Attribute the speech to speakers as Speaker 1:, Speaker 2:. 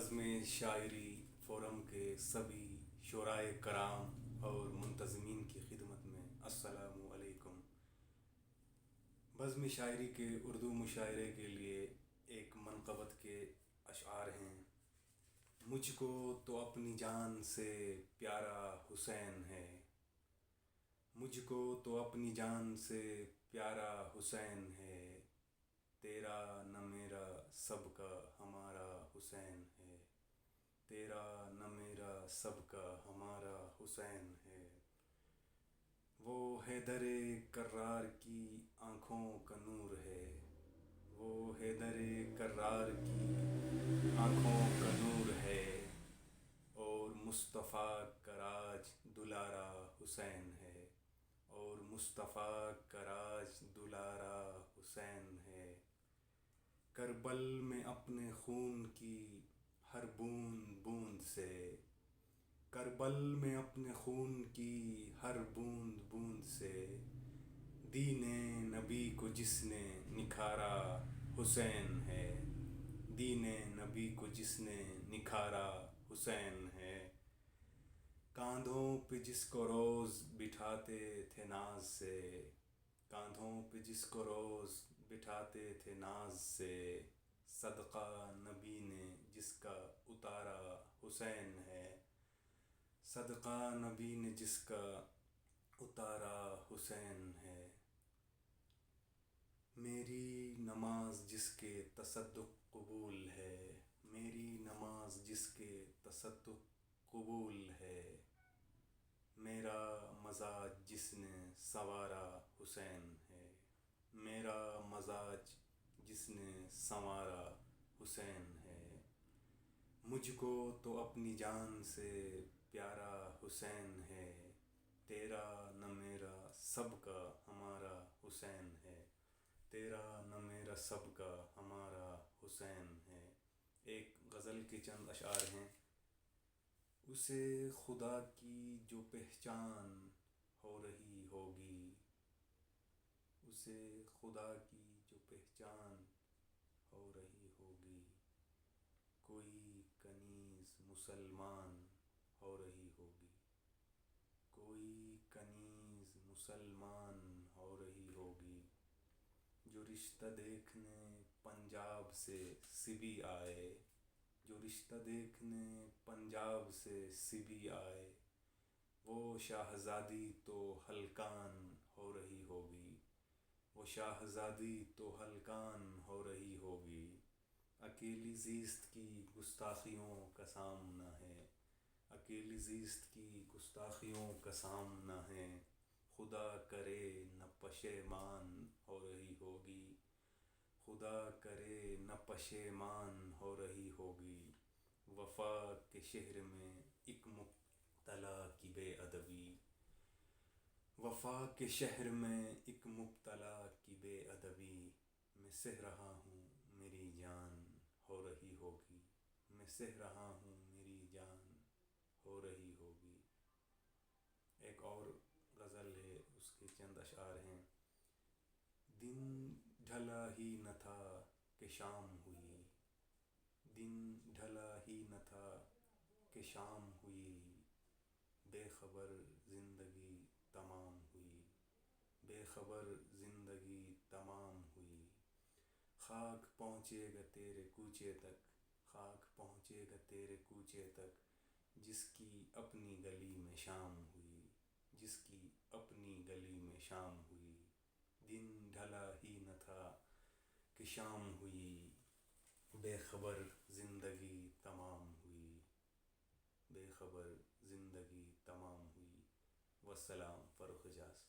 Speaker 1: بزم شاعری فورم کے سبھی شعرائے کرام اور منتظمین کی خدمت میں السلام علیکم۔ بزم شاعری کے اردو مشاعرے کے لیے ایک منقبت کے اشعار ہیں۔ مجھ کو تو اپنی جان سے پیارا حسین ہے، مجھ کو تو اپنی جان سے پیارا حسین ہے، تیرا نہ میرا سب کا ہمارا حسین ہے، تیرا نہ میرا سب کا ہمارا حسین ہے۔ وہ حیدر کرار کی آنکھوں کا نور ہے، وہ حیدر کرار کی آنکھوں کا نور ہے، اور مصطفیٰ کا راج دلارا حسین ہے، اور مصطفیٰ کا راج دلارا حسین ہے۔ کربل میں اپنے خون کی ہر بوند بوند سے، کربل میں اپنے خون کی ہر بوند بوند سے، دین نبی کو جس نے نکھارا حسین ہے، دین نبی کو جس نے نکھارا حسین ہے۔ کاندھوں پہ جس کو روز بٹھاتے تھے ناز سے، کاندھوں پہ جس کو روز بٹھاتے تھے ناز سے، صدقہ نبی نے جس کا اتارا حسین ہے، صدقہ نبی نے جس کا اتارا حسین ہے۔ میری نماز جس کے تصدق قبول ہے، میری نماز جس کے تصدق قبول ہے، میرا مزاج جس نے سنوارا حسین ہے، میرا مزاج جس نے سنوارا حسین ہے۔ مجھ کو تو اپنی جان سے پیارا حسین ہے، تیرا نہ میرا سب کا ہمارا حسین ہے، تیرا نہ میرا سب کا ہمارا حسین ہے۔ ایک غزل کے چند اشعار ہیں۔ اسے خدا کی جو پہچان ہو رہی ہوگی، اسے خدا کی جو پہچان ہو رہی ہوگی، کوئی کنیز مسلمان ہو رہی ہوگی، کوئی کنیز مسلمان ہو رہی ہوگی، جو رشتہ دیکھنے پنجاب سے سبی آئے، جو رشتہ دیکھنے پنجاب سے سبی آئے، وہ شاہزادی تو ہلکان ہو رہی ہوگی، وہ شاہزادی تو ہلکان ہو رہی ہوگی۔ اکیلی زیست کی گستاخیوں کا سامنا ہے، اکیلی زیست کی گستاخیوں کا سامنا ہے، خدا کرے نہ پشیمان ہو رہی ہوگی، خدا کرے نہ پشیمان ہو رہی ہوگی۔ وفا کے شہر میں ایک مبتلا کی بے ادبی، وفا کے شہر میں ایک مبتلا کی بے ادبی، میں سہ رہا ہوں میری جان ہو رہی ہوگی، میں سہ رہا ہوں میری جان ہو رہی ہوگی۔ ایک اور غزل ہے، اس کے چند اشعار ہیں۔ دن ڈھلا ہی نہ تھا کہ شام ہوئی، دن ڈھلا ہی نہ تھا کہ شام ہوئی، بے خبر زندگی تمام ہوئی، بے خبر زندگی تمام ہوئی۔ خاک پہنچے گا تیرے کوچے تک، خاک پہنچے گا تیرے کوچے تک، جس کی اپنی گلی میں شام ہوئی، جس کی اپنی گلی میں شام ہوئی۔ دن ڈھلا ہی نہ تھا کہ شام ہوئی، بے خبر زندگی تمام ہوئی، بے خبر زندگی تمام ہوئی۔ والسلام، فروخ حجاز۔